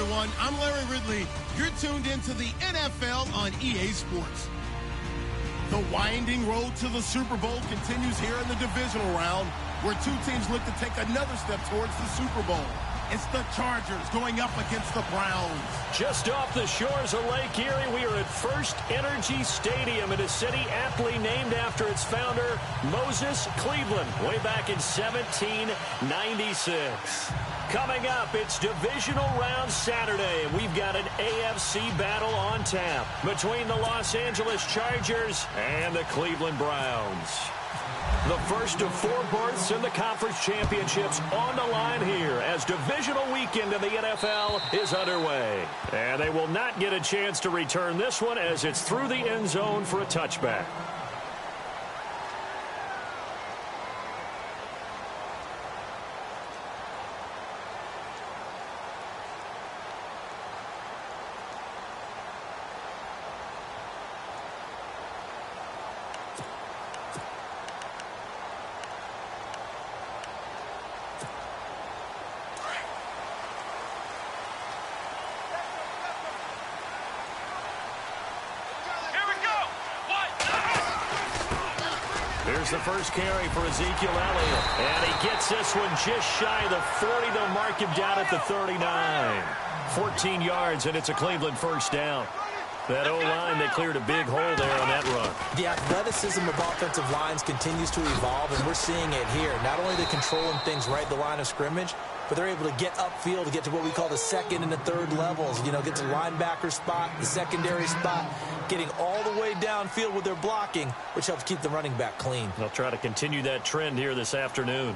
everyone. I'm Larry Ridley. You're tuned into the NFL on EA Sports. The winding road to the Super Bowl continues here in the divisional round, where two teams look to take another step towards the Super Bowl. It's the Chargers going up against the Browns. Just off the shores of Lake Erie, we are at First Energy Stadium in a city aptly named after its founder, Moses Cleveland, way back in 1796. Coming up, it's divisional round Saturday. We've got an AFC battle on tap between the Los Angeles Chargers and the Cleveland Browns. The first of 4 berths in the conference championships on the line here as divisional weekend in the NFL is underway. And they will not get a chance to return this one as it's through the end zone for a touchback. Here's the first carry for Ezekiel Elliott. And he gets this one just shy of the 40. They'll mark him down at the 39. 14 yards, and it's a Cleveland first down. That O-line, they cleared a big hole there on that run. The athleticism of offensive lines continues to evolve, and we're seeing it here. Not only are they controlling things right at the line of scrimmage, but they're able to get upfield to get to what we call the second and the third levels. You know, get to the linebacker spot, the secondary spot, getting all the way downfield with their blocking, which helps keep the running back clean. They'll try to continue that trend here this afternoon.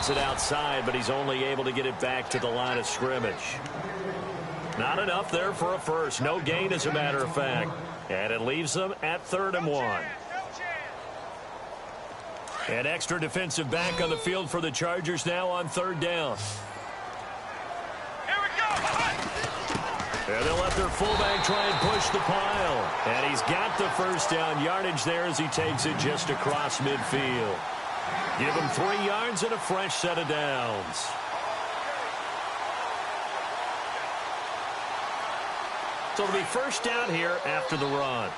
It outside, but he's only able to get it back to the line of scrimmage. Not enough there for a first. No gain, as a matter of fact. And it leaves them at 3rd and 1. An extra defensive back on the field for the Chargers now on 3rd down. Here we go. And they'll let their fullback try and push the pile. And he's got the first down yardage there as he takes it just across midfield. Give him 3 yards and a fresh set of downs. So it'll be first down here after the run.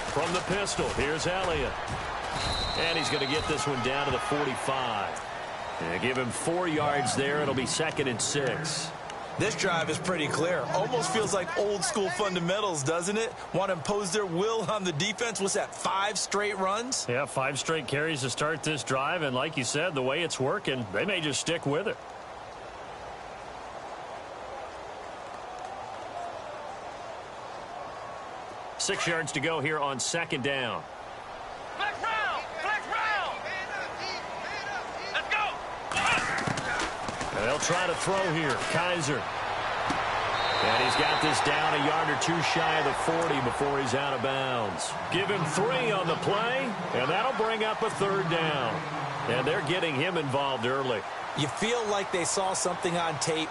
From the pistol, here's Elliott. And he's going to get this one down to the 45. And give him 4 yards there. It'll be 2nd and 6. This drive is pretty clear. Almost feels like old school fundamentals, doesn't it? Want to impose their will on the defense. What's that, 5 straight runs? Yeah, 5 straight carries to start this drive. And like you said, the way it's working, they may just stick with it. Six yards to go here on 2nd down. And they'll try to throw here. Kaiser. And he's got this down a yard or 2 shy of the 40 before he's out of bounds. Give him 3 on the play, and that'll bring up a 3rd down. And they're getting him involved early. You feel like they saw something on tape,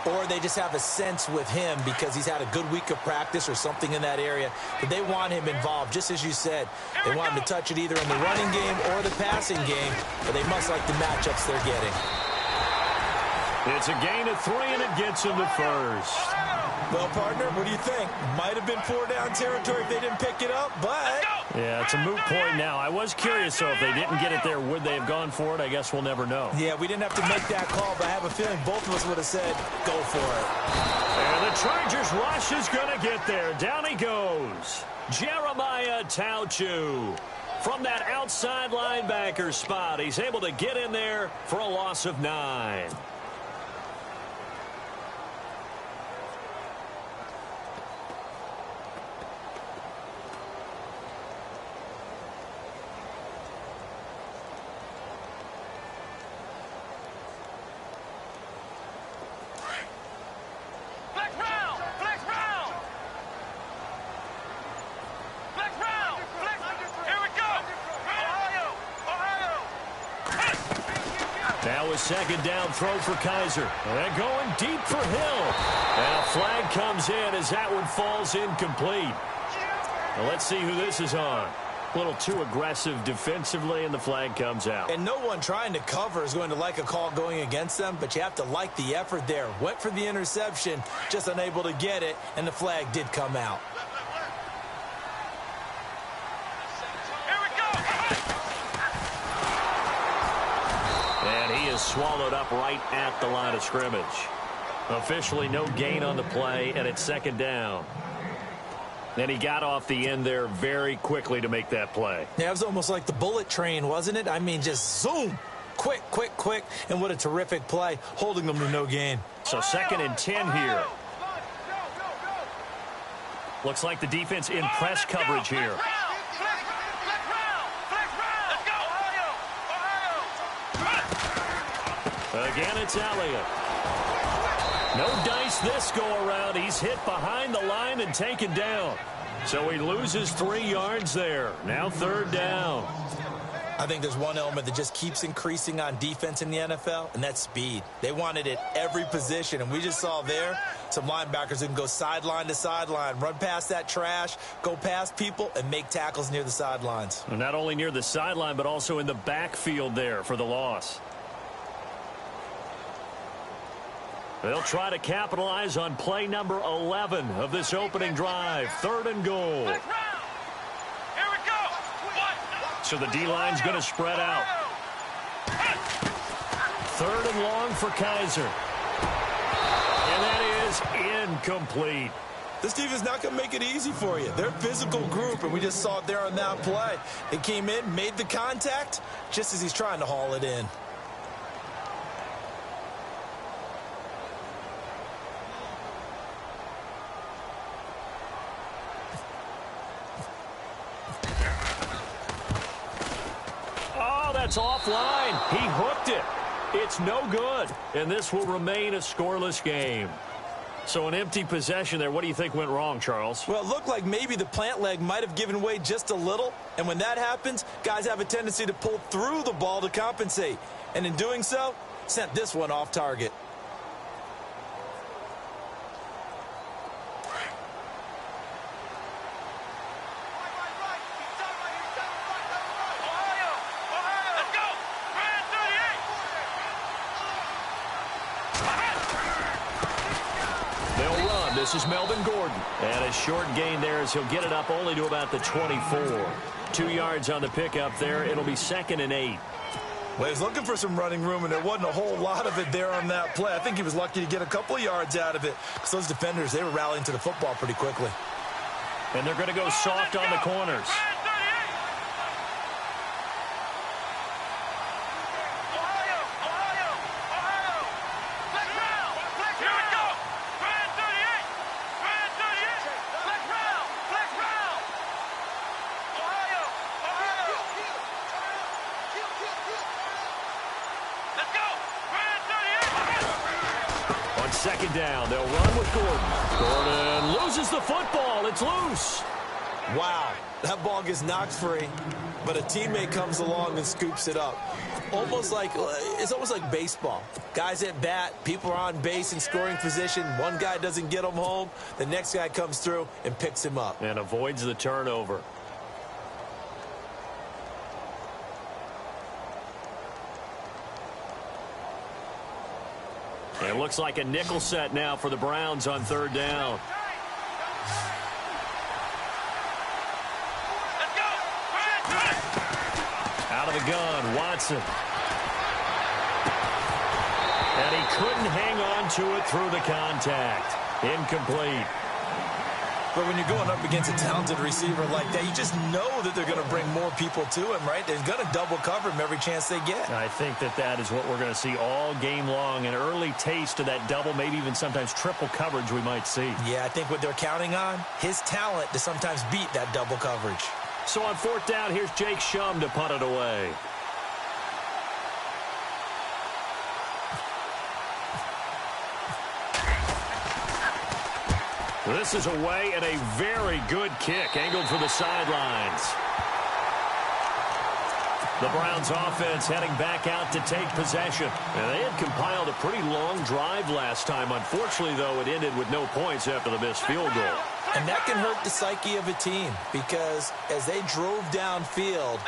or they just have a sense with him because he's had a good week of practice or something in that area, that they want him involved. Just as you said, they want him to touch it either in the running game or the passing game, but they must like the matchups they're getting. It's a gain of 3, and it gets him to first. Well, partner, what do you think? Might have been 4-down territory if they didn't pick it up, but... Yeah, it's a moot point now. I was curious, though, if they didn't get it there, would they have gone for it? I guess we'll never know. Yeah, we didn't have to make that call, but I have a feeling both of us would have said, go for it. And the Chargers rush is going to get there. Down he goes. Jeremiah Tauchu. From that outside linebacker spot, he's able to get in there for a loss of 9. So a second down throw for Kaiser. And going deep for Hill. And a flag comes in as that one falls incomplete. Now let's see who this is on. A little too aggressive defensively, and the flag comes out. And no one trying to cover is going to like a call going against them, but you have to like the effort there. Went for the interception, just unable to get it, and the flag did come out. Here we go. And he is swallowed up right at the line of scrimmage. Officially no gain on the play, and it's second down. And he got off the end there very quickly to make that play. Yeah, it was almost like the bullet train, wasn't it? I mean, just zoom. Quick, quick, quick. And what a terrific play, holding them to no gain. So 2nd and 10 here. Looks like the defense in press coverage here. Again, it's Elliott. No dice this go-around. He's hit behind the line and taken down. So he loses 3 yards there. Now 3rd down. I think there's one element that just keeps increasing on defense in the NFL, and that's speed. They want it at every position, and we just saw there some linebackers who can go sideline to sideline, run past that trash, go past people, and make tackles near the sidelines. And not only near the sideline, but also in the backfield there for the loss. They'll try to capitalize on play number 11 of this opening drive. 3rd and goal. Here we go. So the D-line's going to spread out. 3rd and long for Kaiser. And that is incomplete. This team is not going to make it easy for you. They're a physical group, and we just saw it there on that play. They came in, made the contact, just as he's trying to haul it in. That's offline. He hooked it. It's no good. And this will remain a scoreless game. So an empty possession there. What do you think went wrong, Charles? Well, it looked like maybe the plant leg might have given way just a little. And when that happens, guys have a tendency to pull through the ball to compensate. And in doing so, sent this one off target. This is Melvin Gordon. And a short gain there as he'll get it up only to about the 24. 2 yards on the pickup there. It'll be 2nd and 8. Well, he's looking for some running room, and there wasn't a whole lot of it there on that play. I think he was lucky to get a couple of yards out of it because those defenders, they were rallying to the football pretty quickly. And they're going to go soft on the corners. Second down. They'll run with Gordon. Gordon loses the football. It's loose. Wow. That ball gets knocked free, but a teammate comes along and scoops it up. It's almost like baseball. Guys at bat, people are on base in scoring position. One guy doesn't get him home. The next guy comes through and picks him up. And avoids the turnover. It looks like a nickel set now for the Browns on 3rd down. Out of the gun, Watson. And he couldn't hang on to it through the contact. Incomplete. But when you're going up against a talented receiver like that, you just know that they're going to bring more people to him, right? They're going to double cover him every chance they get. I think that is what we're going to see all game long. An early taste of that double, maybe even sometimes triple coverage we might see. Yeah, I think what they're counting on, his talent to sometimes beat that double coverage. So on 4th down, here's Jake Shum to punt it away. This is away and a very good kick angled for the sidelines. The Browns offense heading back out to take possession. And they had compiled a pretty long drive last time. Unfortunately, though, it ended with no points after the missed field goal. And that can hurt the psyche of a team because as they drove downfield,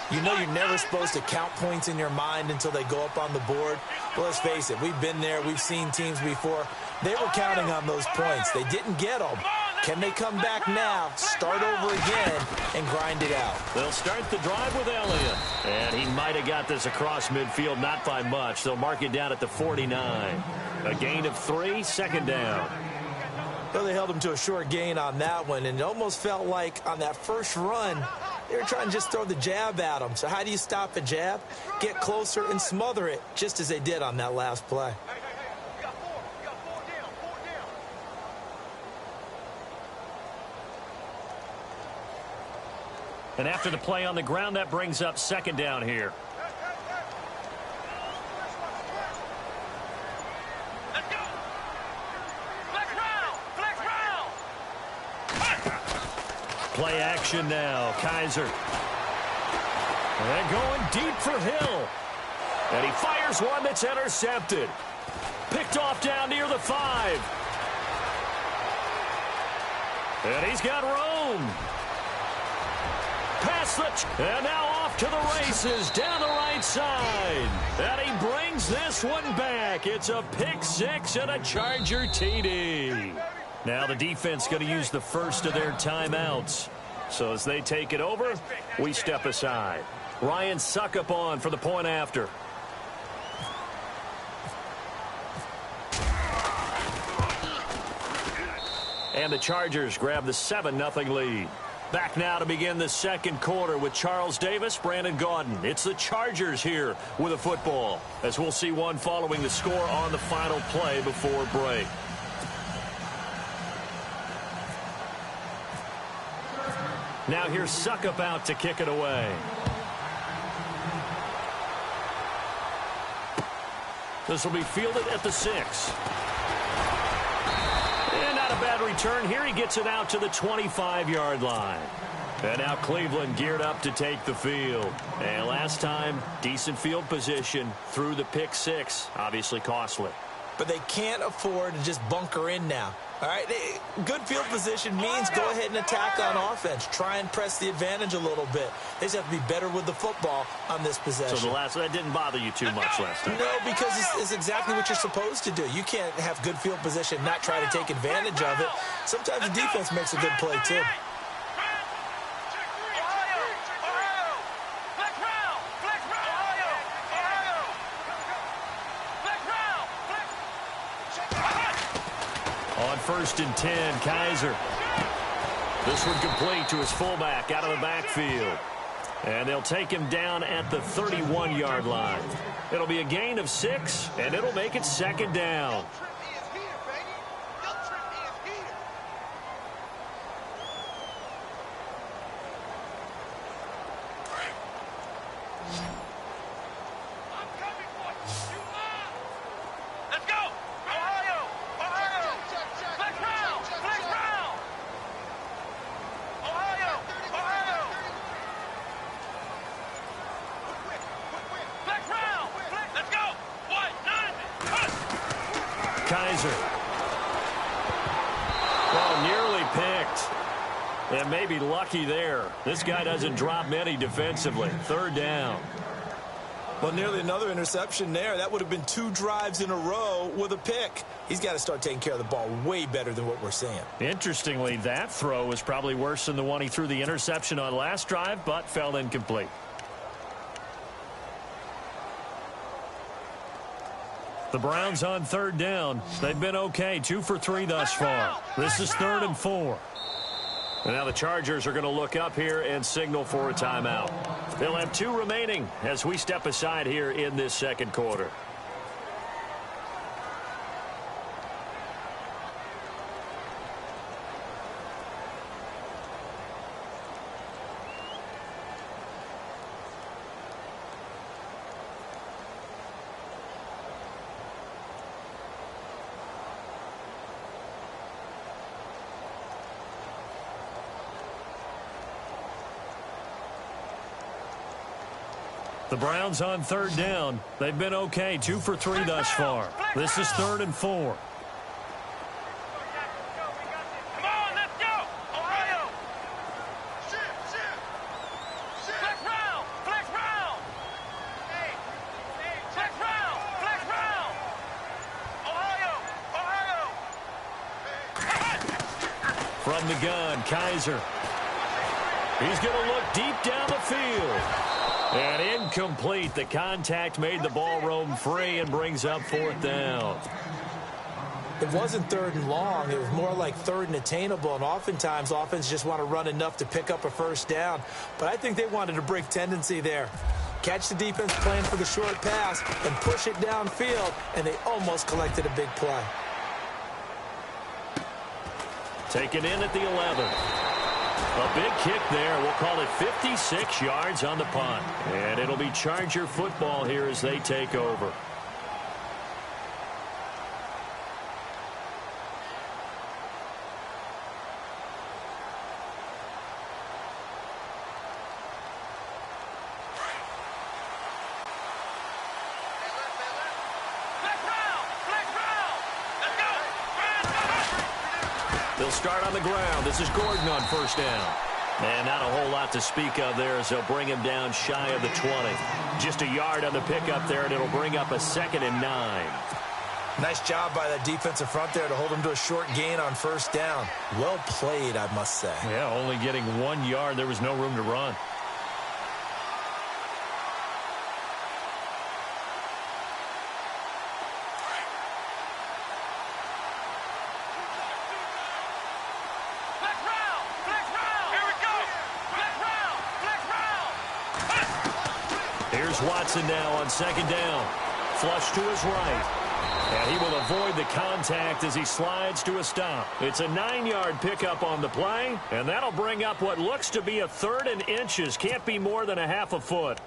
you know you're never supposed to count points in your mind until they go up on the board. Well, let's face it, we've been there. We've seen teams before. They were counting on those points. They didn't get them. Can they come back now, start over again, and grind it out? They'll start the drive with Elliott. And he might have got this across midfield, not by much. They'll mark it down at the 49. A gain of 3, second down. Well, they held him to a short gain on that one, and it almost felt like on that first run, they were trying to just throw the jab at him. So how do you stop a jab? Get closer and smother it, just as they did on that last play. And after the play on the ground, that brings up second down here. Let's go. Flex round. Flex round. Play action now. Kaiser. And going deep for Hill. And he fires one that's intercepted. Picked off down near the 5. And he's got room. And now off to the races down the right side. And he brings this one back. It's a pick 6 and a Charger TD. Now the defense going to use the first of their timeouts. So as they take it over, we step aside. Ryan Suckup on for the point after. And the Chargers grab the 7-0 lead. Back now to begin the second quarter with Charles Davis, Brandon Gaudin. It's the Chargers here with a football, as we'll see one following the score on the final play before break. Now here's Suckup out to kick it away. This will be fielded at the 6. And not a bad return here. He gets it out to the 25-yard line. And now Cleveland geared up to take the field. And last time, decent field position through the pick 6. Obviously costly. But they can't afford to just bunker in now. All right, good field position means go ahead and attack on offense. Try and press the advantage a little bit. They just have to be better with the football on this possession. So that didn't bother you too much last time? No, because it's exactly what you're supposed to do. You can't have good field position and not try to take advantage of it. Sometimes the defense makes a good play, too. On 1st and 10, Kaiser. This one complete to his fullback out of the backfield. And they'll take him down at the 31-yard line. It'll be a gain of 6, and it'll make it second down. Kaiser. Well, nearly picked. And maybe lucky there. This guy doesn't drop many defensively. 3rd down. Well, nearly another interception there. That would have been 2 drives in a row with a pick. He's got to start taking care of the ball way better than what we're seeing. Interestingly, that throw was probably worse than the one he threw the interception on last drive, but fell incomplete. The Browns on 3rd down. They've been okay. 2 for 3 thus far. This is 3rd and 4. And now the Chargers are going to look up here and signal for a timeout. They'll have 2 remaining as we step aside here in this second quarter. The Browns on third down. They've been okay, 2 for 3 thus far. This is 3rd and 4. Come on, let's go! Ohio! Flex round! Flex round! Flex round! Flex round! Ohio! From the gun, Kaiser. He's going to look deep down the field. And incomplete. The contact made the ball roam free and brings up 4th down. It wasn't 3rd and long. It was more like 3rd and attainable, and oftentimes offense just want to run enough to pick up a first down. But I think they wanted a break tendency there. Catch the defense playing for the short pass and push it downfield, and they almost collected a big play. Taken in at the 11. A big kick there. We'll call it 56 yards on the punt. And it'll be Charger football here as they take over. They'll start on the ground. This is Gordon on first down. And not a whole lot to speak of there as they'll bring him down shy of the 20. Just a yard on the pickup there, and it'll bring up a 2nd and 9. Nice job by that defensive front there to hold him to a short gain on first down. Well played, I must say. Yeah, only getting 1 yard. There was no room to run. Watson now on 2nd down. Flush to his right. And he will avoid the contact as he slides to a stop. It's a 9-yard pickup on the play, and that'll bring up what looks to be a 3rd and inches. Can't be more than a half a foot.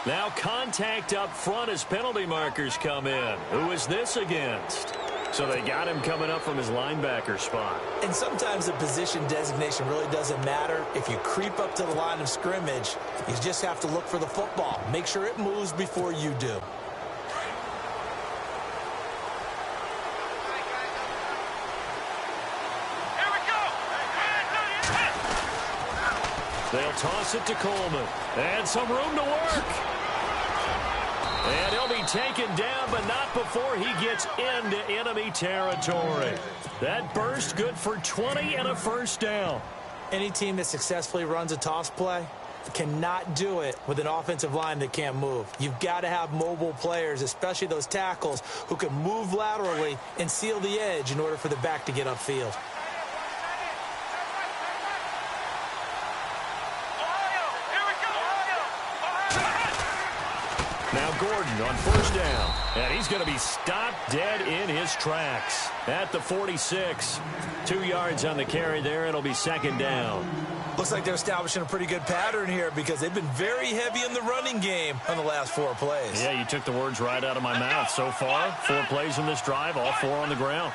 Now contact up front as penalty markers come in. Who is this against? So they got him coming up from his linebacker spot. And sometimes the position designation really doesn't matter. If you creep up to the line of scrimmage, you just have to look for the football. Make sure it moves before you do. They'll toss it to Coleman. And some room to work. And he'll be taken down, but not before he gets into enemy territory. That burst good for 20 and a first down. Any team that successfully runs a toss play cannot do it with an offensive line that can't move. You've got to have mobile players, especially those tackles, who can move laterally and seal the edge in order for the back to get upfield. Now Gordon on first down. And he's going to be stopped dead in his tracks at the 46. 2 yards on the carry there. It'll be 2nd down. Looks like they're establishing a pretty good pattern here because they've been very heavy in the running game on the last 4 plays. Yeah, you took the words right out of my mouth. So far, 4 plays in this drive, all 4 on the ground.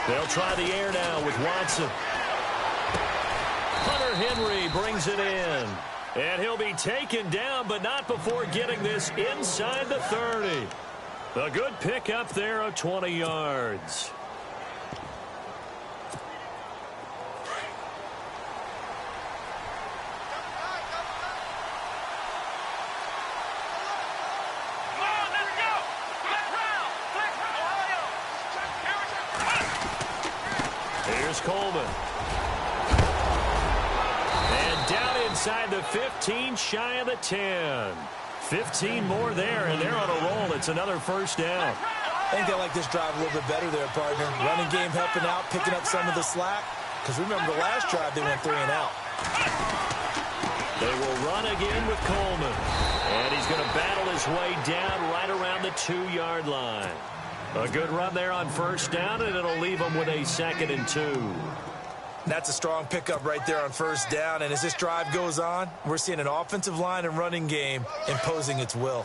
They'll try the air now with Watson. Hunter Henry brings it in. And he'll be taken down, but not before getting this inside the 30. A good pickup there of 20 yards. Here's Coleman. And down inside the 15, shy of the 10. 15 more there, and they're on a roll. It's another first down. I think they like this drive a little bit better there, partner. Running game helping out, picking up some of the slack. Because remember, the last drive they went 3 and out. They will run again with Coleman. And he's going to battle his way down right around the 2-yard line. A good run there on first down, and it'll leave them with a 2nd and 2. That's a strong pickup right there on first down. And as this drive goes on, we're seeing an offensive line and running game imposing its will.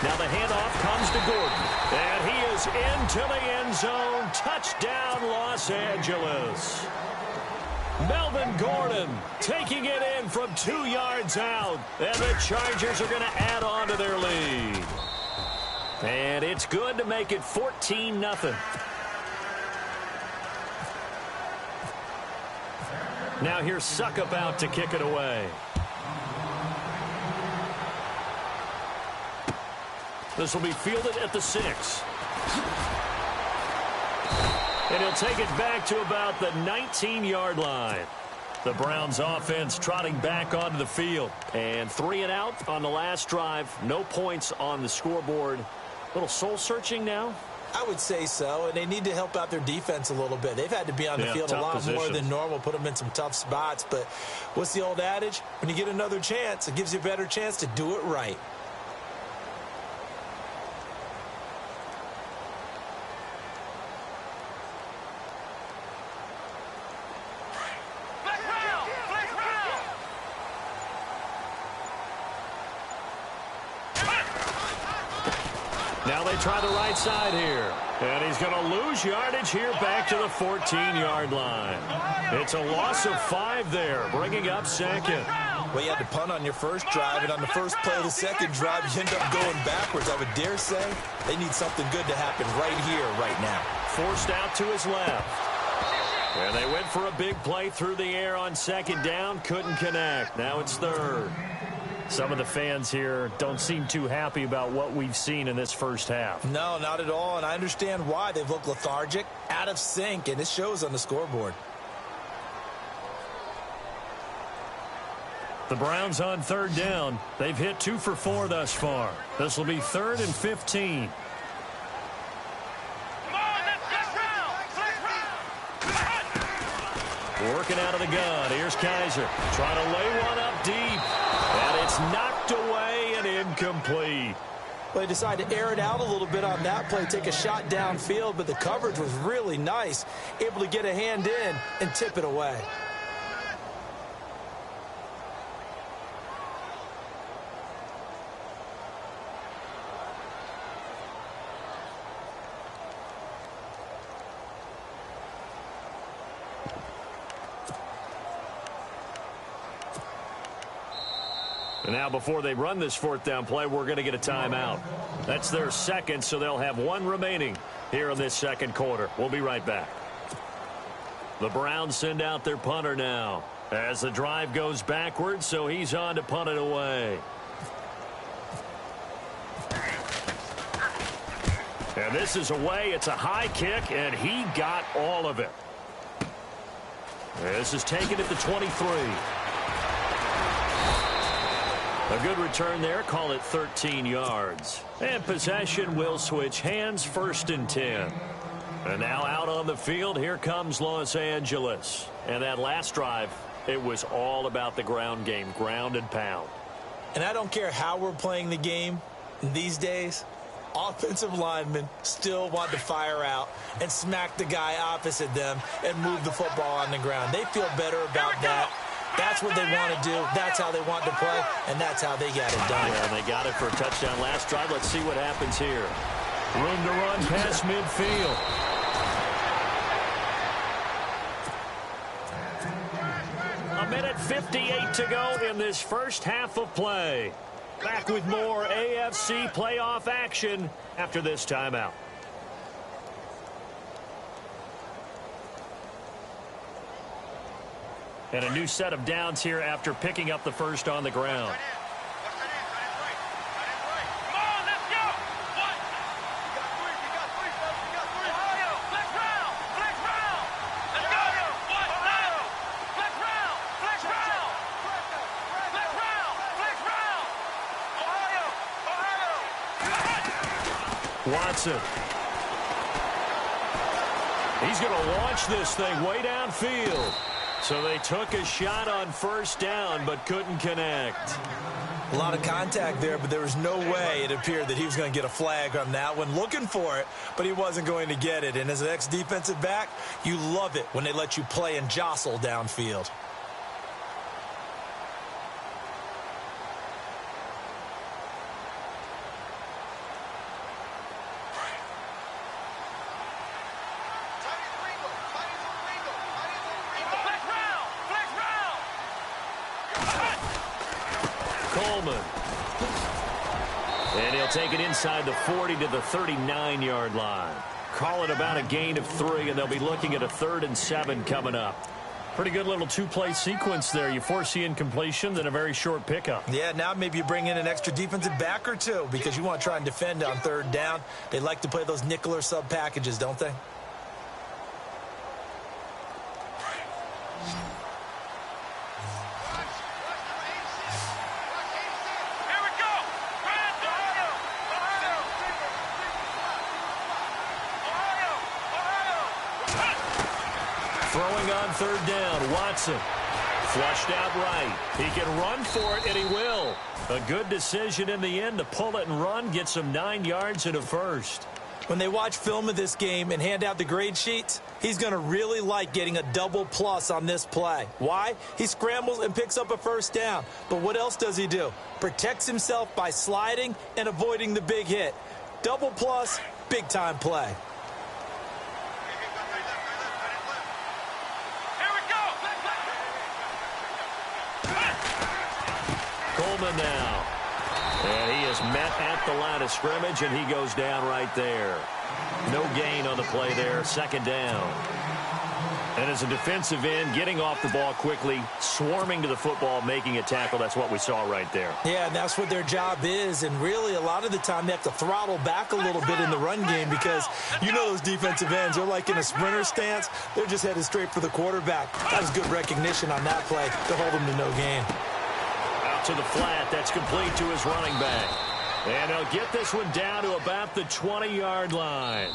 Now the handoff comes to Gordon. And he is into the end zone. Touchdown, Los Angeles. Melvin Gordon taking it in from 2 yards out. And the Chargers are going to add on to their lead. And it's good to make it 14-0. Now here's Suckup out to kick it away. This will be fielded at the 6. And he'll take it back to about the 19-yard line. The Browns offense trotting back onto the field. And 3 and out on the last drive. No points on the scoreboard. A little soul-searching now? I would say so, and they need to help out their defense a little bit. They've had to be on the field a lot more than normal, put them in some tough spots. But what's the old adage? When you get another chance, it gives you a better chance to do it right. Now they try the right side here. And he's going to lose yardage here back to the 14-yard line. It's a loss of 5 there, bringing up 2nd. Well, you had to punt on your first drive, and on the first play of the second drive, you end up going backwards. I would dare say they need something good to happen right here, right now. Forced out to his left. And they went for a big play through the air on 2nd down. Couldn't connect. Now it's 3rd. Some of the fans here don't seem too happy about what we've seen in this first half. No, not at all, and I understand why. They've looked lethargic, out of sync, and it shows on the scoreboard. The Browns on 3rd down. They've hit 2 for 4 thus far. This will be 3rd and 15. Working out of the gun. Here's Kaiser. Trying to lay one up deep. And it's knocked away and incomplete. Well, they decided to air it out a little bit on that play, take a shot downfield, but the coverage was really nice. Able to get a hand in and tip it away. And now before they run this 4th down play, we're going to get a timeout. That's their 2nd, so they'll have 1 remaining here in this 2nd quarter. We'll be right back. The Browns send out their punter now as the drive goes backwards, so he's on to punt it away. And this is away. It's a high kick, and he got all of it. This is taken at the 23. A good return there. Call it 13 yards. And possession will switch hands, 1st and 10. And now out on the field, here comes Los Angeles. And that last drive, it was all about the ground game, ground and pound. And I don't care how we're playing the game these days, offensive linemen still want to fire out and smack the guy opposite them and move the football on the ground. They feel better about that. That's what they want to do. That's how they want to play, and that's how they got it done. Yeah, and they got it for a touchdown last drive. Let's see what happens here. Room to run past midfield. A minute 58 to go in this first half of play. Back with more AFC playoff action after this timeout. And a new set of downs here after picking up the first on the ground. Watson. He's going to launch this thing way downfield. So they took a shot on first down but couldn't connect. A lot of contact there, but there was no way it appeared that he was going to get a flag on that one. Looking for it, but he wasn't going to get it. And as an ex-defensive back, you love it when they let you play and jostle downfield. And he'll take it inside the 40 to the 39-yard line. Call it about a gain of 3, and they'll be looking at a 3rd and 7 coming up. Pretty good little two-play sequence there. You foresee incompletion, then a very short pickup. Yeah, now maybe you bring in an extra defensive back or two because you want to try and defend on 3rd down. They like to play those nickel or sub packages, don't they? Throwing on 3rd down, Watson. Flushed out right. He can run for it, and he will. A good decision in the end to pull it and run, get some 9 yards and a first. When they watch film of this game and hand out the grade sheets, he's going to really like getting a double plus on this play. Why? He scrambles and picks up a first down. But what else does he do? Protects himself by sliding and avoiding the big hit. Double plus, big-time play. Coleman now. And he is met at the line of scrimmage, and he goes down right there. No gain on the play there, 2nd down. And as a defensive end, getting off the ball quickly, swarming to the football, making a tackle, that's what we saw right there. Yeah, and that's what their job is, and really a lot of the time they have to throttle back a little bit in the run game because you know those defensive ends, they're like in a sprinter stance. They're just headed straight for the quarterback. That was good recognition on that play to hold him to no gain. To the flat, that's complete to his running back. And he'll get this one down to about the 20-yard line.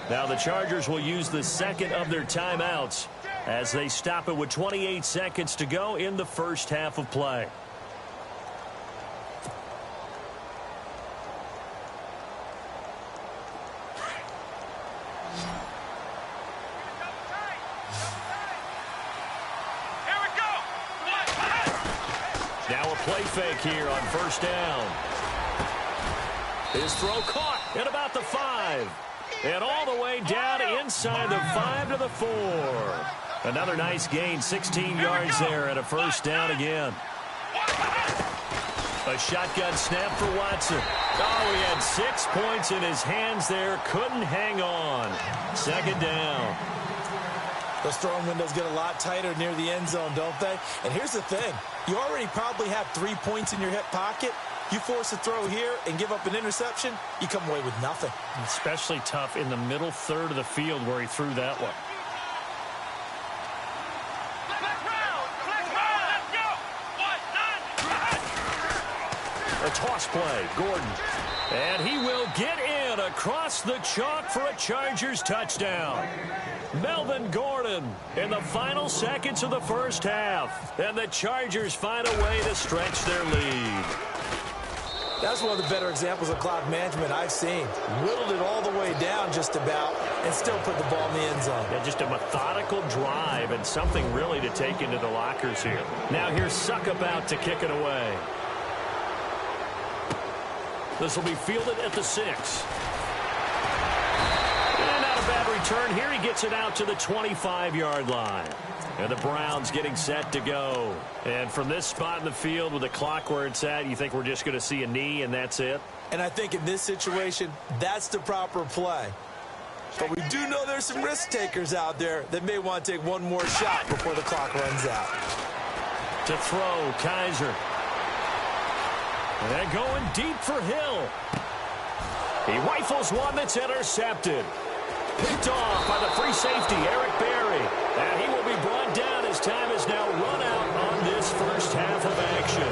Now the Chargers will use the 2nd of their timeouts as they stop it with 28 seconds to go in the first half of play. Now a play fake here on first down. His throw caught at about the 5. And all the way down inside the 5 to the 4. Another nice gain, 16 yards there and a first down again. A shotgun snap for Watson. Oh, he had 6 points in his hands there. Couldn't hang on. 2nd down. Those throwing windows get a lot tighter near the end zone, don't they? And here's the thing. You already probably have 3 points in your hip pocket. You force a throw here and give up an interception, you come away with nothing. Especially tough in the middle 3rd of the field where he threw that one. A toss play, Gordon. And he will get in across the chalk for a Chargers touchdown. Melvin Gordon in the final seconds of the first half. And the Chargers find a way to stretch their lead. That's one of the better examples of clock management I've seen. Whittled it all the way down just about and still put the ball in the end zone. Yeah, just a methodical drive and something really to take into the lockers here. Now here's Suckup out to kick it away. This will be fielded at the 6. And not a bad return here. He gets it out to the 25-yard line. And the Browns getting set to go. And from this spot in the field with the clock where it's at, you think we're just going to see a knee and that's it? And I think in this situation, that's the proper play. But we do know there's some risk takers out there that may want to take one more shot before the clock runs out. To throw, Kaiser. And going deep for Hill. He rifles one that's intercepted. Picked off by the free safety, Eric Berry. And he will be brought down as time is now run out on this first half of action.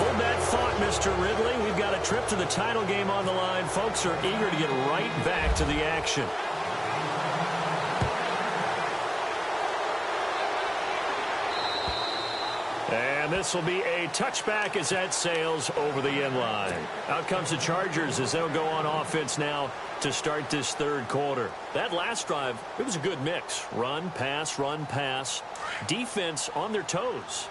Hold that thought, Mr. Ridley. We've got a that trip to the title game on the line, folks are eager to get right back to the action. And this will be a touchback as that sails over the end line. Out comes the Chargers as they'll go on offense now to start this third quarter. That last drive, it was a good mix. Run, pass, defense on their toes.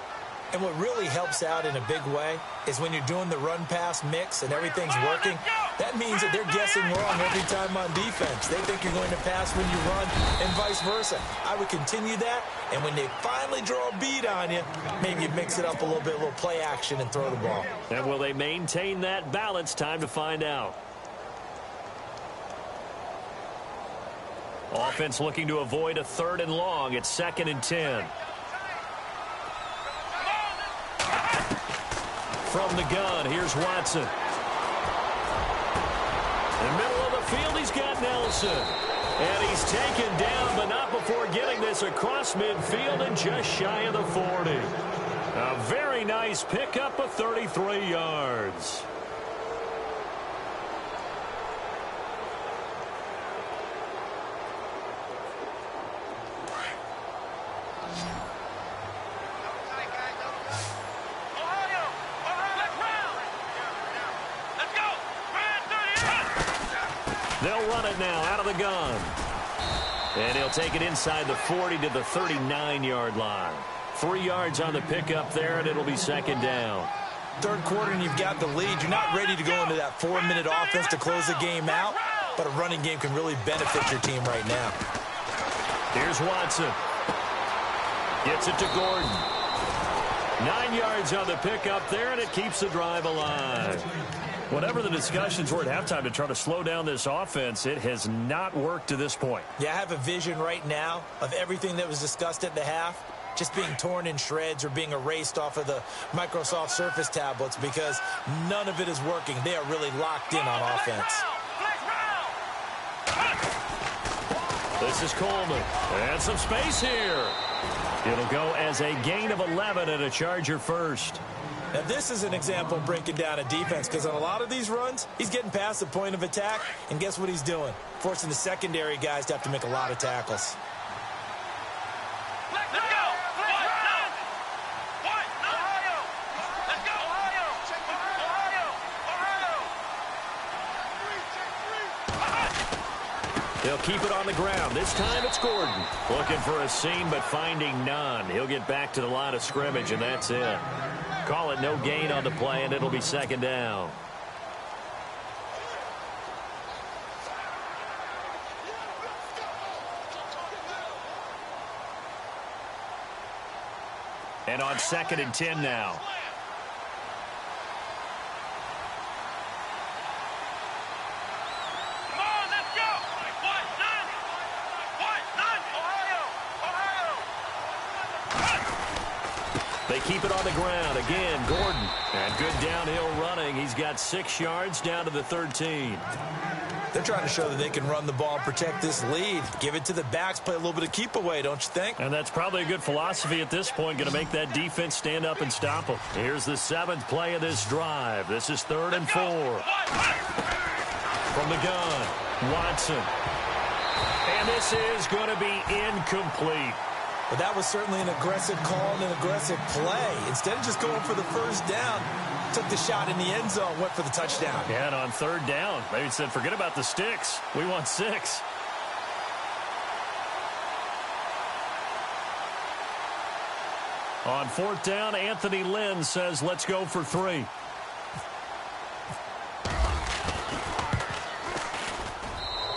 And what really helps out in a big way is when you're doing the run-pass mix and everything's working, that means that they're guessing wrong every time on defense. They think you're going to pass when you run and vice versa. I would continue that, and when they finally draw a bead on you, maybe you mix it up a little bit, a little play action, and throw the ball. And will they maintain that balance? Time to find out. Offense looking to avoid a 3rd and long. It's 2nd and 10. From the gun, here's Watson. In the middle of the field, he's got Nelson. And he's taken down, but not before getting this across midfield and just shy of the 40. A very nice pickup of 33 yards. They'll run it now out of the gun. And he'll take it inside the 40 to the 39-yard line. 3 yards on the pickup there, and it'll be 2nd down. Third quarter, and you've got the lead. You're not ready to go into that 4-minute offense to close the game out, but a running game can really benefit your team right now. Here's Watson. Gets it to Gordon. 9 yards on the pickup there, and it keeps the drive alive. Whatever the discussions were at halftime to try to slow down this offense, it has not worked to this point. Yeah, I have a vision right now of everything that was discussed at the half just being torn in shreds or being erased off of the Microsoft Surface tablets because none of it is working. They are really locked in on offense. This is Coleman. And some space here. It'll go as a gain of 11 and a Charger first. Now, this is an example of breaking down a defense because on a lot of these runs, he's getting past the point of attack, and guess what he's doing? Forcing the secondary guys to have to make a lot of tackles. Let's go! Ohio! Let's go, Ohio! Ohio! They'll keep it on the ground. This time it's Gordon. Looking for a seam, but finding none. He'll get back to the line of scrimmage, and that's it. Call it no gain on the play, and it'll be 2nd down. And on 2nd and 10 now. Come on, let's go! What? None! Ohio! They keep it on the ground. Again, Gordon. And good downhill running. He's got 6 yards down to the 13. They're trying to show that they can run the ball and protect this lead. Give it to the backs, play a little bit of keep away, don't you think? And that's probably a good philosophy at this point. Going to make that defense stand up and stop them. Here's the 7th play of this drive. This is 3rd and 4. From the gun, Watson. And this is going to be incomplete. But that was certainly an aggressive call and an aggressive play. Instead of just going for the first down, took the shot in the end zone, went for the touchdown. Yeah, and on 3rd down, they said, forget about the sticks. We want 6. On 4th down, Anthony Lynn says, let's go for 3.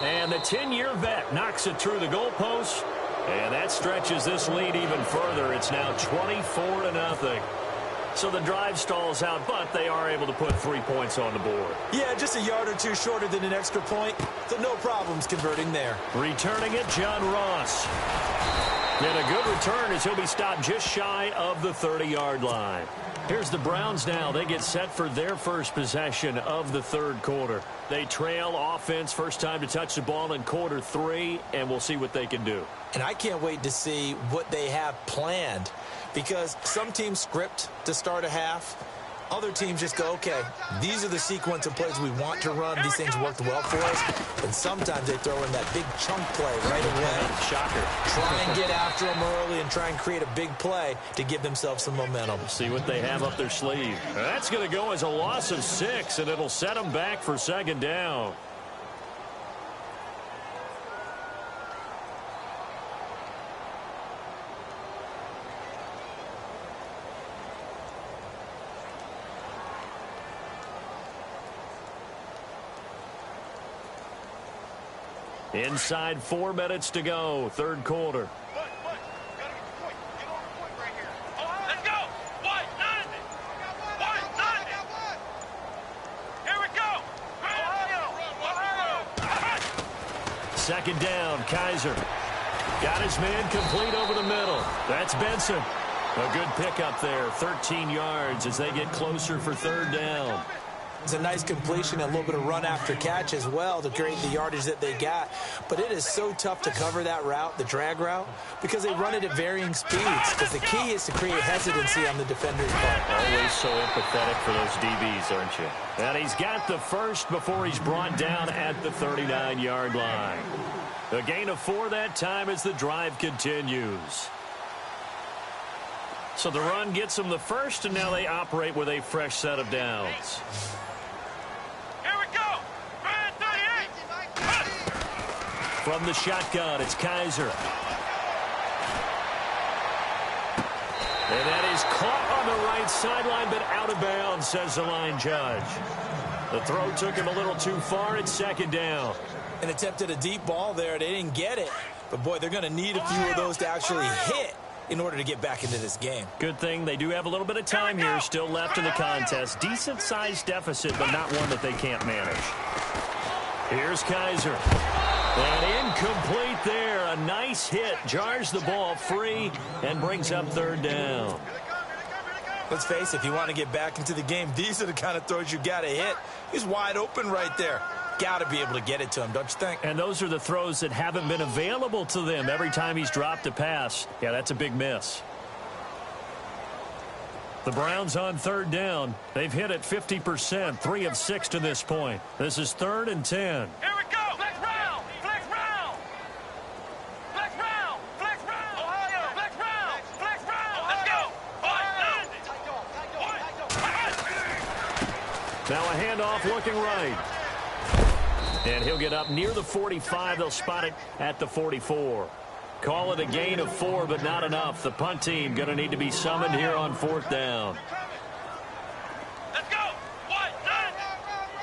And the 10-year vet knocks it through the goalpost. And that stretches this lead even further. It's now 24-0. So the drive stalls out, but they are able to put 3 points on the board. Yeah, just a yard or two shorter than an extra point, so no problems converting there. Returning it, John Ross. And a good return as he'll be stopped just shy of the 30-yard line. Here's the Browns now. They get set for their first possession of the third quarter. They trail offense, first time to touch the ball in quarter 3, and we'll see what they can do. And I can't wait to see what they have planned, because some teams script to start a half, Other teams just go, okay, these are the sequence of plays we want to run. These things worked well for us. And sometimes they throw in that big chunk play right away. Shocker. Try and get after them early and try and create a big play to give themselves some momentum. See what they have up their sleeve. That's going to go as a loss of 6, and it'll set them back for second down. Inside 4 minutes to go, third quarter. Let's go. What? Nothing. What? Nothing. Here we go. Ohio. Second down, Kaiser. Got his man complete over the middle. That's Benson. A good pickup there, 13 yards as they get closer for third down. It's a nice completion and a little bit of run after catch as well to create the yardage that they got. But it is so tough to cover that route, the drag route, because they run it at varying speeds. Because the key is to create hesitancy on the defender's part. Always so empathetic for those DBs, aren't you? And he's got the first before he's brought down at the 39-yard line. A gain of 4 that time as the drive continues. So the run gets them the first, and now they operate with a fresh set of downs. From the shotgun, it's Kaiser. And that is caught on the right sideline, but out of bounds, says the line judge. The throw took him a little too far. It's second down. And attempted a deep ball there. They didn't get it. But, boy, they're going to need a few of those to actually hit in order to get back into this game. Good thing they do have a little bit of time here still left in the contest. Decent-sized deficit, but not one that they can't manage. Here's Kaiser. And incomplete there. A nice hit. Jars the ball free and brings up third down. Let's face it, if you want to get back into the game, these are the kind of throws you got to hit. He's wide open right there. Got to be able to get it to him, don't you think? And those are the throws that haven't been available to them every time he's dropped a pass. Yeah, that's a big miss. The Browns on third down. They've hit it 50%, 3 of 6 to this point. This is 3rd and 10. Here we go. Flex round. Flex round. Flex round. Flex round. Ohio. Flex round. Flex round. Let's go. Now a handoff looking right. And he'll get up near the 45. They'll spot it at the 44. Call it a gain of 4, but not enough. The punt team going to need to be summoned here on 4th down. Let's go. What?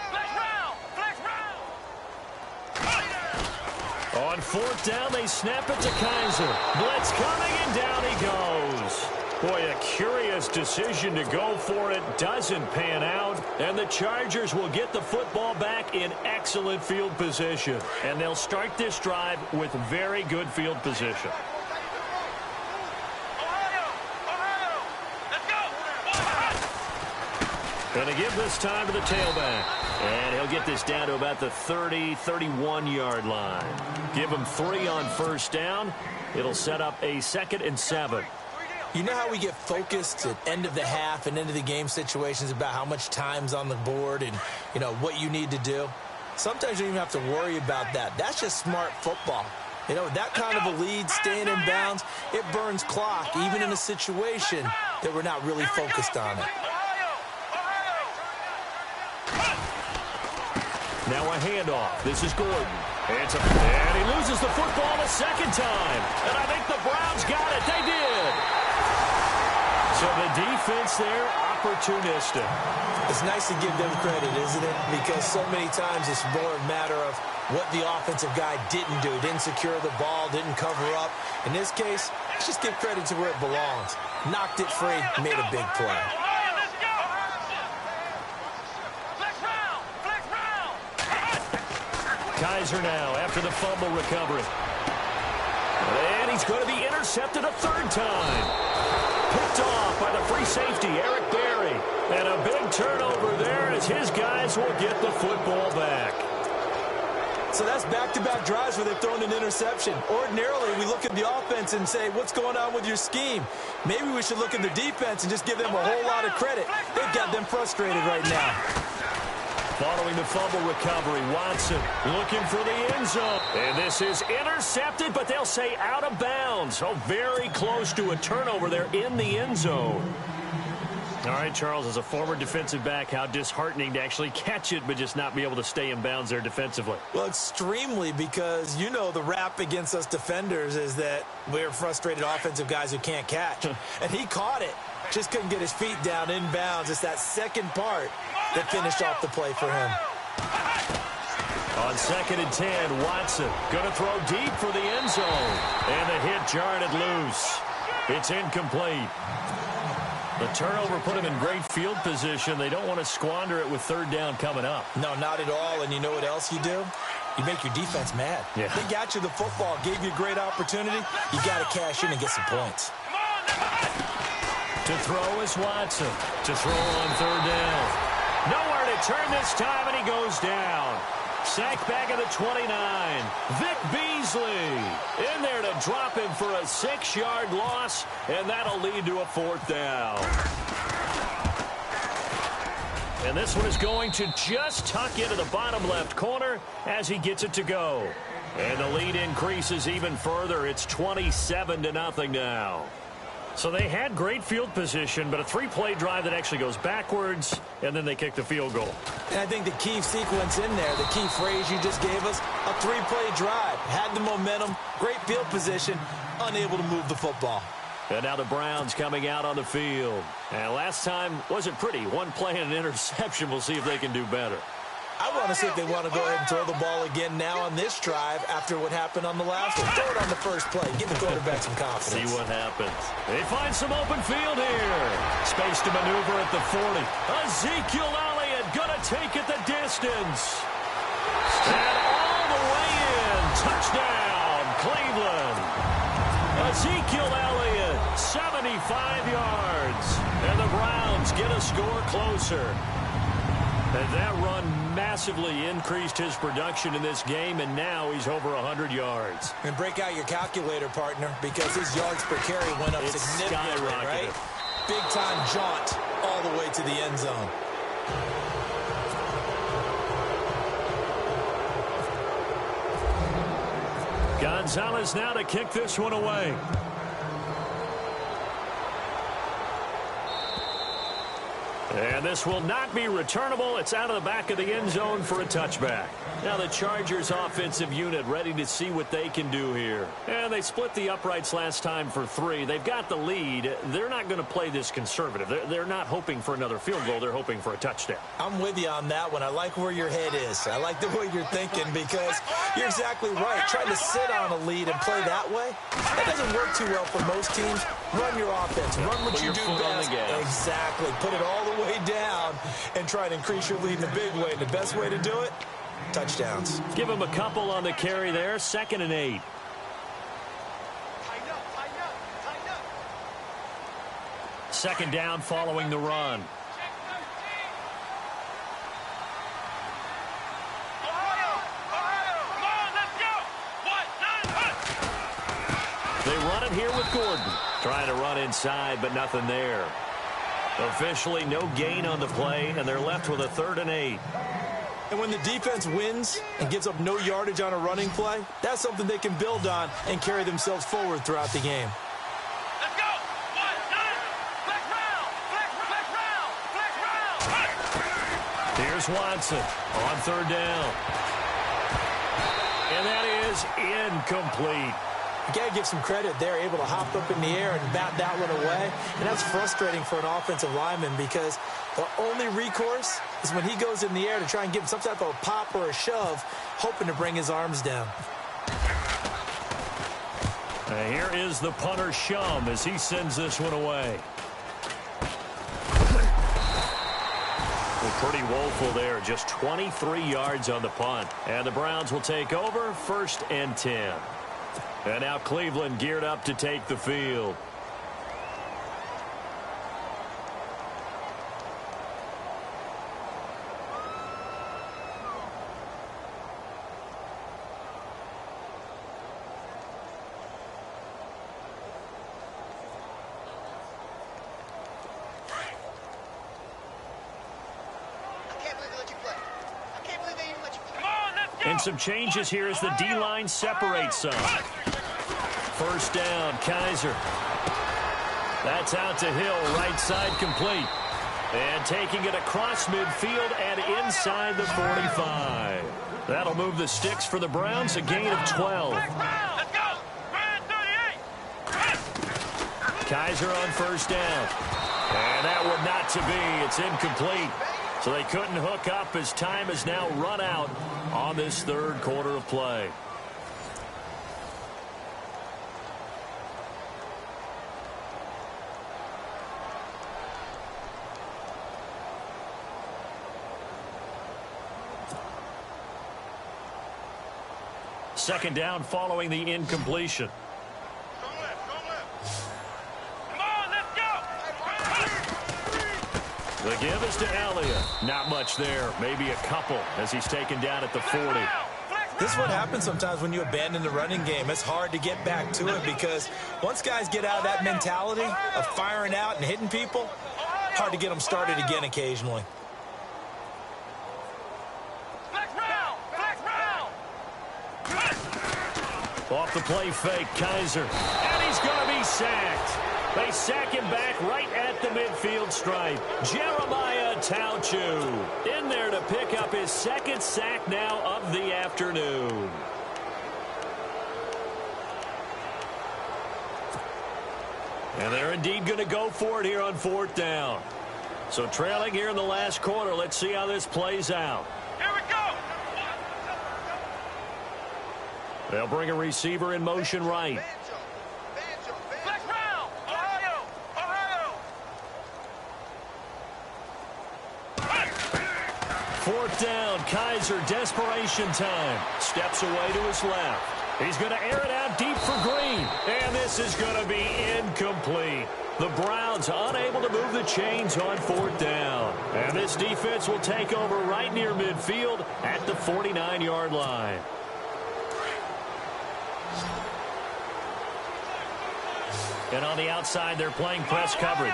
Flex round. Flex round. On 4th down, they snap it to Kaiser. Blitz coming, and down he goes. Boy, a curious decision to go for it. Doesn't pan out. And the Chargers will get the football back in excellent field position. And they'll start this drive with very good field position. Ohio. Let's go. Going to give this time to the tailback. And he'll get this down to about the 30, 31-yard line. Give him 3 on 1st down. It'll set up a 2nd and 7. You know how we get focused at end of the half and end of the game situations about how much time's on the board and, you know, what you need to do? Sometimes you don't even have to worry about that. That's just smart football. You know, that kind of a lead, staying in bounds, it burns clock, even in a situation that we're not really focused on it. Now a handoff. This is Gordon. And he loses the football a second time. And I think the Browns got it. They did. So the defense there, opportunistic. It's nice to give them credit, isn't it? Because so many times it's more a matter of what the offensive guy didn't do. Didn't secure the ball, didn't cover up. In this case, let's just give credit to where it belongs. Knocked it free, made a big play. Kaiser now after the fumble recovery. And he's going to be intercepted a 3rd time. Picked off by the free safety, Eric Berry. And a big turnover there as his guys will get the football back. So that's back-to-back drives where they've thrown an interception. Ordinarily, we look at the offense and say, what's going on with your scheme? Maybe we should look at the defense and just give them a whole lot of credit. They've got them frustrated right now. Following the fumble recovery, Watson looking for the end zone. And this is intercepted, but they'll say out of bounds. Oh, very close to a turnover there in the end zone. All right, Charles, as a former defensive back, how disheartening to actually catch it but just not be able to stay in bounds there defensively. Well, extremely, because you know the rap against us defenders is that we're frustrated offensive guys who can't catch. And he caught it. Just couldn't get his feet down in bounds. It's that second part that finished off the play for him. On 2nd and 10, Watson going to throw deep for the end zone. And the hit jarred it loose. It's incomplete. The turnover put him in great field position. They don't want to squander it with 3rd down coming up. No, not at all. And you know what else you do? You make your defense mad. Yeah. They got you the football, gave you a great opportunity. You got to cash in and get some points. To throw is Watson. To throw on 3rd down. Nowhere to turn this time, and he goes down. Sacked back at the 29. Vic Beasley in there to drop him for a 6-yard loss, and that'll lead to a 4th down. And this one is going to just tuck into the bottom left corner as he gets it to go. And the lead increases even further. It's 27-0 now. So they had great field position, but a 3-play drive that actually goes backwards, and then they kick the field goal. And I think the key sequence in there, the key phrase you just gave us, a 3-play drive. Had the momentum, great field position, unable to move the football. And now the Browns coming out on the field. And last time wasn't pretty. 1 play and an interception. We'll see if they can do better. I want to see if they want to go ahead and throw the ball again now on this drive after what happened on the last one. Throw it on the first play. Give the quarterback some confidence. See what happens. They find some open field here. Space to maneuver at the 40. Ezekiel Elliott going to take it the distance. And all the way in. Touchdown, Cleveland. Ezekiel Elliott, 75 yards. And the Browns get a score closer. And that run massively increased his production in this game, and now he's over 100 yards. And break out your calculator, partner, because his yards per carry went up significantly, right? Big-time jaunt all the way to the end zone. Gonzalez now to kick this one away. And this will not be returnable. It's out of the back of the end zone for a touchback. Now the Chargers offensive unit ready to see what they can do here. And they split the uprights last time for 3. They've got the lead. They're not going to play this conservative. They're not hoping for another field goal. They're hoping for a touchdown. I'm with you on that one. I like where your head is. I like the way you're thinking because you're exactly right. Trying to sit on a lead and play that way, that doesn't work too well for most teams. Run your offense. Run what you do best. Exactly. Put it all the way down and try to increase your lead in a big way. And the best way to do it, touchdowns. Give him a couple on the carry there. 2nd and 8. Second down following the run. They run it here with Gordon. Trying to run inside, but nothing there. Officially no gain on the play, and they're left with a 3rd and 8. And when the defense wins and gives up no yardage on a running play, that's something they can build on and carry themselves forward throughout the game. Let's go! Flex round! Flex round! Here's Watson on 3rd down. And that is incomplete. You got to give some credit. They're able to hop up in the air and bat that one away. And that's frustrating for an offensive lineman because the only recourse is when he goes in the air to try and give him some type of a pop or a shove, hoping to bring his arms down. Here is the punter, Shum, as he sends this one away. Well, pretty woeful there. Just 23 yards on the punt. And the Browns will take over 1st and 10. And now Cleveland geared up to take the field. And some changes here as the D-line separates some. First down, Kaiser. That's out to Hill, right side complete. And taking it across midfield and inside the 45. That'll move the sticks for the Browns, a gain of 12. Let's go. Brand 38. Kaiser on first down. And that one not to be. It's incomplete. So they couldn't hook up as time has now run out on this third quarter of play. Second down following the incompletion. Come on, let's go. The give is to Elliott. Not much there. Maybe a couple as he's taken down at the 40. This is what happens sometimes when you abandon the running game. It's hard to get back to it because once guys get out of that mentality of firing out and hitting people, hard to get them started again occasionally. Off the play fake, Kaiser. And he's going to be sacked. They sack him back right at the midfield stripe. Jeremiah Tauchu in there to pick up his second sack now of the afternoon. And they're indeed going to go for it here on fourth down. So trailing here in the last quarter. Let's see how this plays out. Here we go. They'll bring a receiver in motion right. Flex round. Ohio. Fourth down, Kaiser, desperation time. Steps away to his left. He's going to air it out deep for Green. And this is going to be incomplete. The Browns unable to move the chains on fourth down. And this defense will take over right near midfield at the 49-yard line. And on the outside, they're playing press coverage.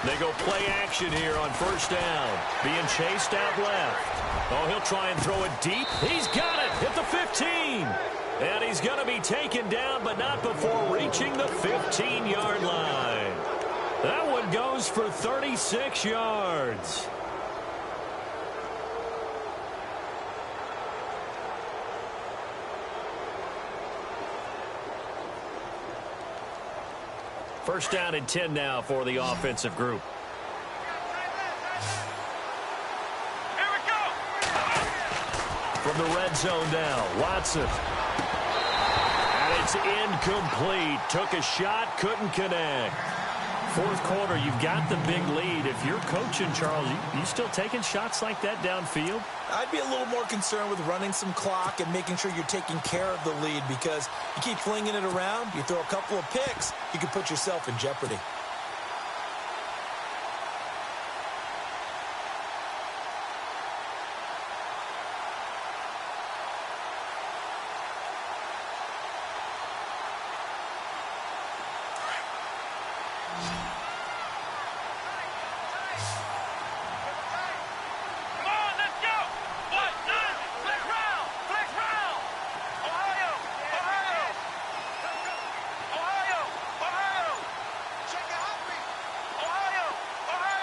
They go play action here on first down. Being chased out left. Oh, he'll try and throw it deep. He's got it at the 15. And he's going to be taken down, but not before reaching the 15-yard line. That one goes for 36 yards. First down and 10 now for the offensive group. Here we go. From the red zone now, Watson. And it's incomplete. Took a shot, couldn't connect. Fourth quarter, you've got the big lead. If you're coaching, Charles, you still taking shots like that downfield? I'd be a little more concerned with running some clock and making sure you're taking care of the lead because you keep flinging it around, you throw a couple of picks, you can put yourself in jeopardy.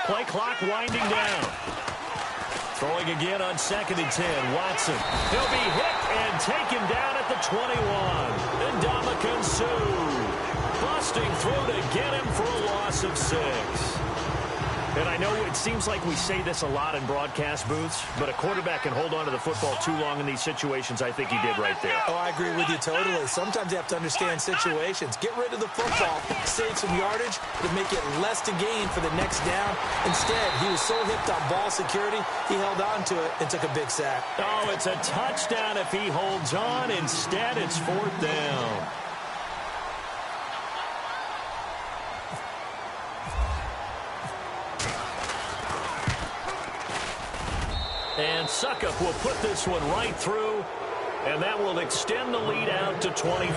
Play clock winding down. Throwing again on 2nd and 10. Watson. He'll be hit and taken down at the 21. Ndamukong Suh busting through to get him for a loss of 6. And I know it seems like we say this a lot in broadcast booths, but a quarterback can hold on to the football too long in these situations. I think he did right there. Oh, I agree with you totally. Sometimes you have to understand situations. Get rid of the football, save some yardage, to make it less to gain for the next down. Instead, he was so hipped on ball security, he held on to it and took a big sack. Oh, it's a touchdown if he holds on. Instead, it's fourth down. And Suckup will put this one right through, and that will extend the lead out to 24.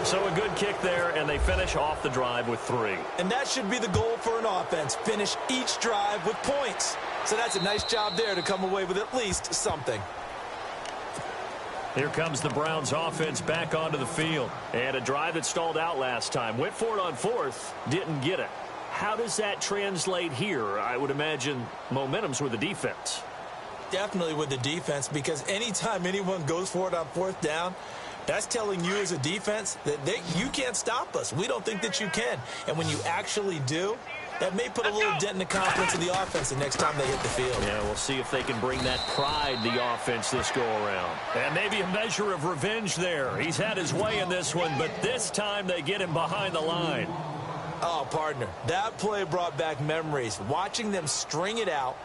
So a good kick there, and they finish off the drive with 3. And that should be the goal for an offense. Finish each drive with points. So that's a nice job there to come away with at least something. Here comes the Browns offense back onto the field. And a drive that stalled out last time. Went for it on fourth, didn't get it. How does that translate here? I would imagine momentum's with the defense. Definitely with the defense, because anytime anyone goes for it on fourth down, that's telling you as a defense that you can't stop us. We don't think that you can. And when you actually do, that may put a little dent in the confidence of the offense the next time they hit the field. Yeah, we'll see if they can bring that pride to the offense this go-around. And maybe a measure of revenge there. He's had his way in this one, but this time they get him behind the line. Oh, partner, that play brought back memories. Watching them string it out,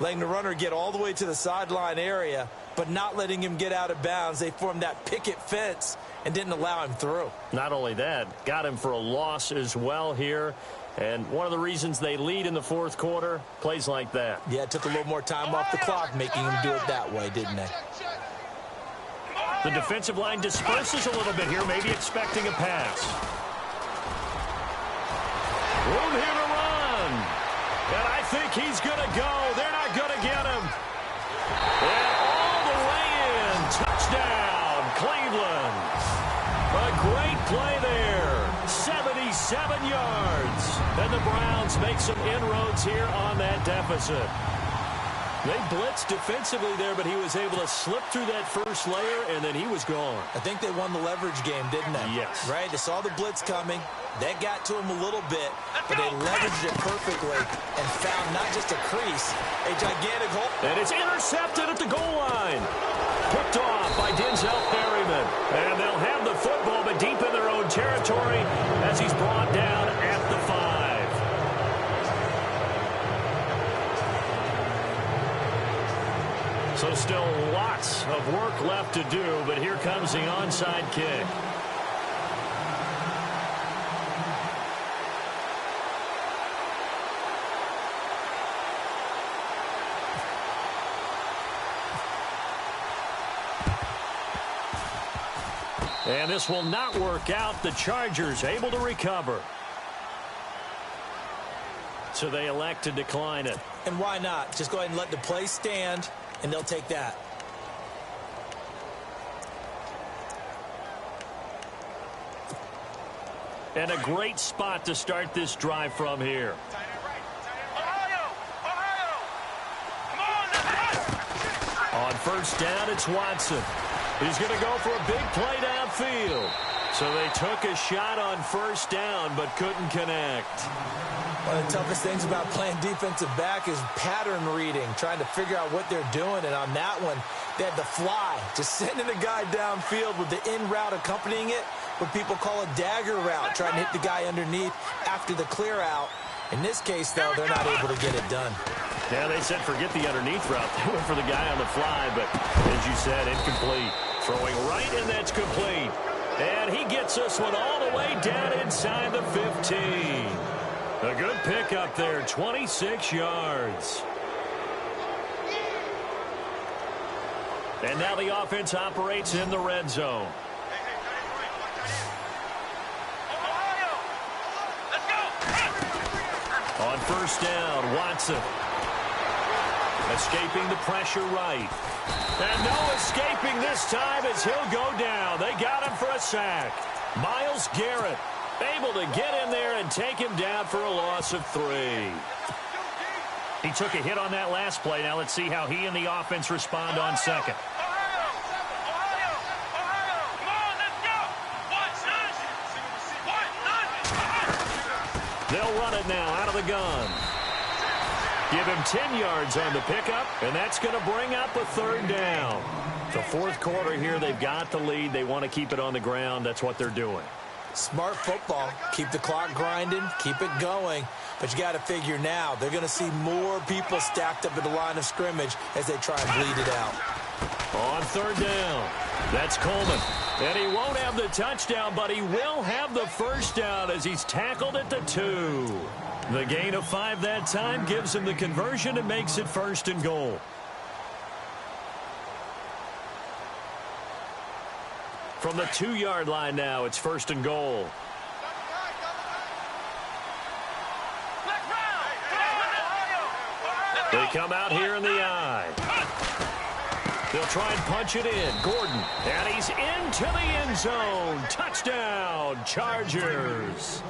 letting the runner get all the way to the sideline area, but not letting him get out of bounds. They formed that picket fence and didn't allow him through. Not only that, got him for a loss as well here. And one of the reasons they lead in the fourth quarter, plays like that. Yeah, it took a little more time off the clock, making him do it that way, didn't they? The defensive line disperses a little bit here, maybe expecting a pass. Room here to run. And I think he's going to go. They're not going to get him. And all the way in. Touchdown, Cleveland. A great play there. 77 yards. And the Browns make some inroads here on that deficit. They blitzed defensively there, but he was able to slip through that first layer, and then he was gone. I think they won the leverage game, didn't they? Yes. Right? They saw the blitz coming. That got to him a little bit, but they leveraged it perfectly and found not just a crease, a gigantic hole. And it's intercepted at the goal line. Picked off by Denzel Perryman. And they'll have the football, but deep in their own territory as he's brought down at the 5. So still lots of work left to do, but here comes the onside kick. And this will not work out. The Chargers able to recover. So they elect to decline it. And why not? Just go ahead and let the play stand, and they'll take that. And a great spot to start this drive from here. On first down, it's Watson. He's going to go for a big play downfield. So they took a shot on first down, but couldn't connect. One of the toughest things about playing defensive back is pattern reading, trying to figure out what they're doing. And on that one, they had the fly, just sending a guy downfield with the in route accompanying it, what people call a dagger route, trying to hit the guy underneath after the clear out. In this case, though, they're not able to get it done. Yeah, they said forget the underneath route. They went for the guy on the fly, but as you said, incomplete. Throwing right, and that's complete. And he gets this one all the way down inside the 15. A good pickup there, 26 yards. And now the offense operates in the red zone. On first down, Watson. Escaping the pressure right. And no escaping this time as he'll go down. They got him for a sack. Myles Garrett able to get in there and take him down for a loss of 3. He took a hit on that last play. Now let's see how he and the offense respond on second. They'll run it now out of the gun. Give him 10 yards on the pickup, and that's going to bring up a third down. The fourth quarter here, they've got the lead. They want to keep it on the ground. That's what they're doing. Smart football. Keep the clock grinding. Keep it going. But you got to figure now, they're going to see more people stacked up at the line of scrimmage as they try and bleed it out. On third down, that's Coleman. And he won't have the touchdown, but he will have the first down as he's tackled at the 2. The gain of 5 that time gives him the conversion and makes it first and goal. From the 2-yard line now, it's first and goal. They come out here in the eye. They'll try and punch it in. Gordon, and he's into the end zone. Touchdown, Chargers.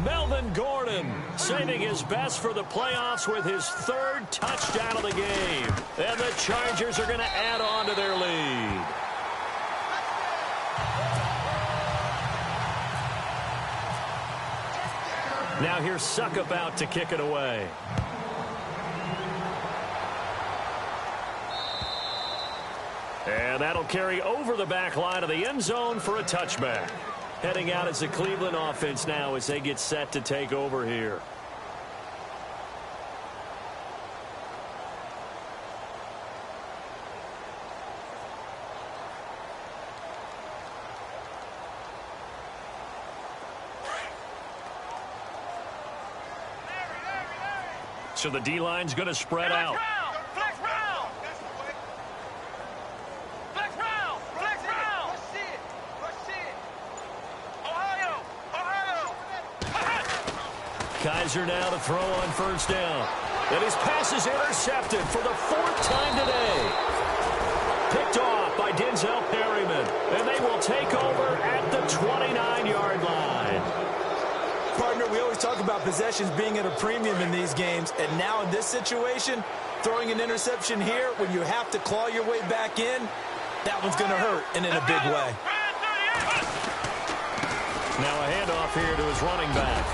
Melvin Gordon saving his best for the playoffs with his third touchdown of the game. And the Chargers are going to add on to their lead. Now here's Suckup out to kick it away. And that'll carry over the back line of the end zone for a touchback. Heading out as the Cleveland offense now as they get set to take over here. So the D-line's going to spread out. Flex round. Flex round. Flex round. Rush it. Ohio. Kaiser now to throw on first down. And his pass is intercepted for the fourth time today. Picked off by Denzel Perryman. And they will take over at the 29-yard line. Partner, we always talk about possessions being at a premium in these games, and now in this situation, throwing an interception here when you have to claw your way back in, that one's going to hurt, and in a big way. Now a handoff here to his running back.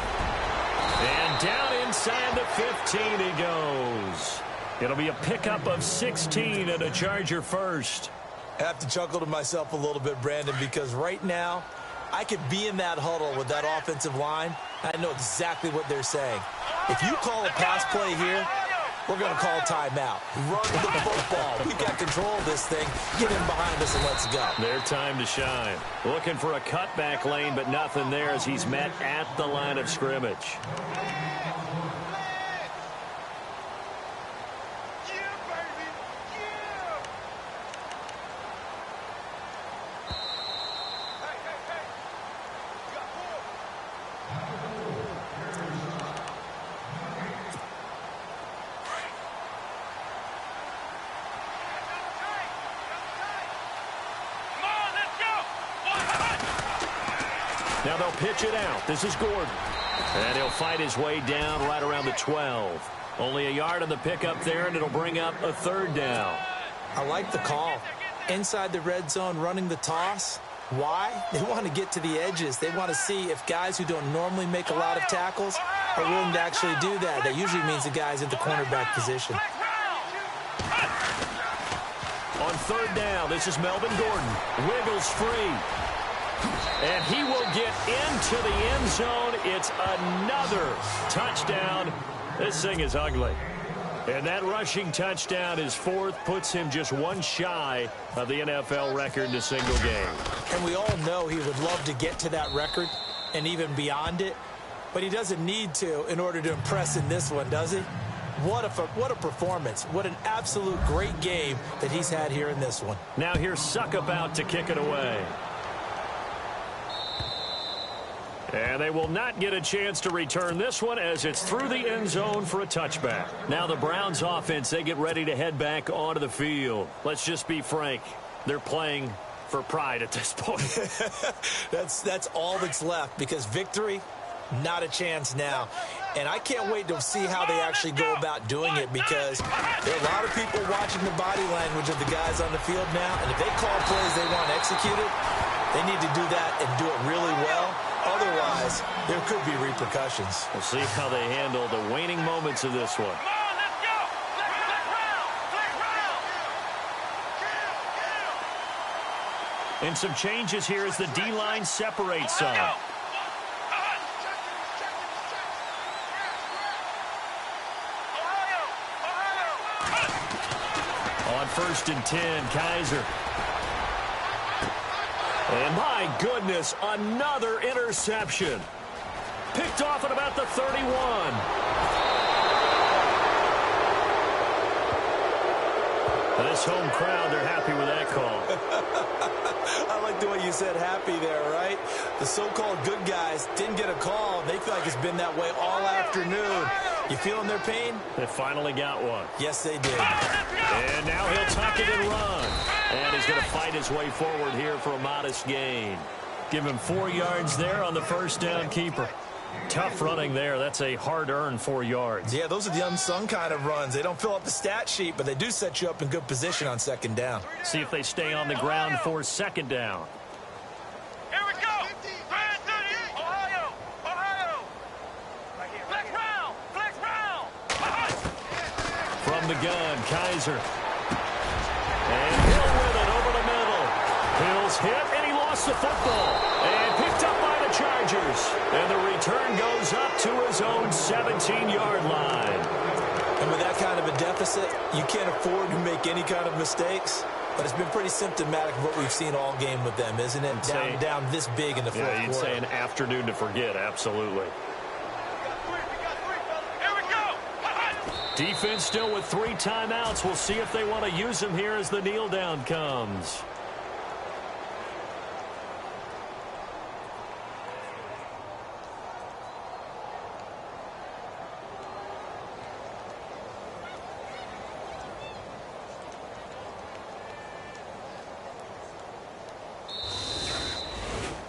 And down inside the 15 he goes. It'll be a pickup of 16 and a Charger first. I have to chuckle to myself a little bit, Brandon, because right now, I could be in that huddle with that offensive line. I know exactly what they're saying. If you call a pass play here, we're going to call timeout. Run the football. We've got control of this thing. Get in behind us and let's go. Their time to shine. Looking for a cutback lane, but nothing there as he's met at the line of scrimmage. Now they'll pitch it out. This is Gordon. And he'll fight his way down right around the 12. Only a yard on the pickup there, and it'll bring up a third down. I like the call. Inside the red zone, running the toss. Why? They want to get to the edges. They want to see if guys who don't normally make a lot of tackles are willing to actually do that. That usually means the guy's in the cornerback position. On third down, this is Melvin Gordon. Wiggles free. And he will get into the end zone. It's another touchdown. This thing is ugly. And that rushing touchdown, his fourth, puts him just one shy of the NFL record in a single game. And we all know he would love to get to that record and even beyond it. But he doesn't need to in order to impress in this one, does he? What a performance. What an absolute great game that he's had here in this one. Now here's Suckup out to kick it away. And they will not get a chance to return this one as it's through the end zone for a touchback. Now the Browns offense, they get ready to head back onto the field. Let's just be frank. They're playing for pride at this point. That's all that's left because victory, not a chance now. And I can't wait to see how they actually go about doing it because there are a lot of people watching the body language of the guys on the field now. And if they call plays they want executed, they need to do that and do it really well. Otherwise, there could be repercussions. We'll see how they handle the waning moments of this one. And some changes here as the D-line separates some. On 1st and 10, Kaiser. And my goodness, another interception. Picked off at about the 31. This home crowd, they're happy with that call. I like the way you said happy there, right? The so-called good guys didn't get a call. They feel like it's been that way all afternoon. You feeling their pain? They finally got one. Yes, they did. And now he'll tuck it and run. And he's going to fight his way forward here for a modest gain. Give him 4 yards there on the first down keeper. Tough running there. That's a hard-earned 4 yards. Yeah, those are the unsung kind of runs. They don't fill up the stat sheet, but they do set you up in good position on second down. See if they stay on the ground for second down. Here we go. Ohio. Flex round. From the gun, Kaiser. And Hill with it over the middle. Hill's hit, and he lost the football. And picked up by the Chargers. And the return goes up to his own 17-yard line. And with that kind of a deficit, you can't afford to make any kind of mistakes. But it's been pretty symptomatic of what we've seen all game with them, isn't it? Down this big in the fourth quarter. Yeah, you'd say an afternoon to forget, absolutely. Here we go. Defense still with 3 timeouts. We'll see if they want to use them here as the kneel down comes.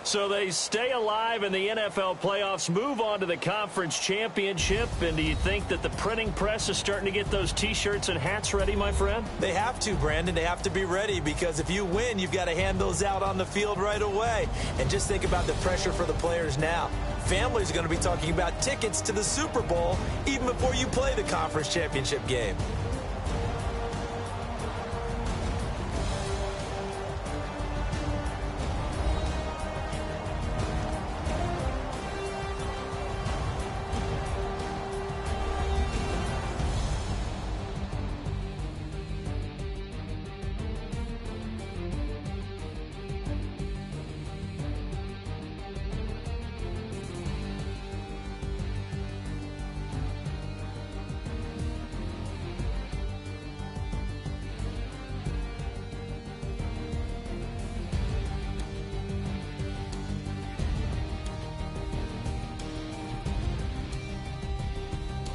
So they stay alive in the NFL playoffs, move on to the conference championship. And do you think that the printing press is starting to get those T-shirts and hats ready, my friend? They have to, Brandon. They have to be ready because if you win, you've got to hand those out on the field right away. And just think about the pressure for the players now. Families are going to be talking about tickets to the Super Bowl even before you play the conference championship game.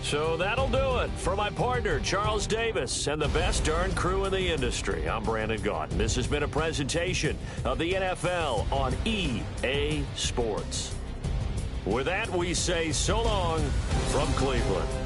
So that'll do it. For my partner, Charles Davis, and the best darn crew in the industry, I'm Brandon Gaudin. This has been a presentation of the NFL on EA Sports. With that, we say so long from Cleveland.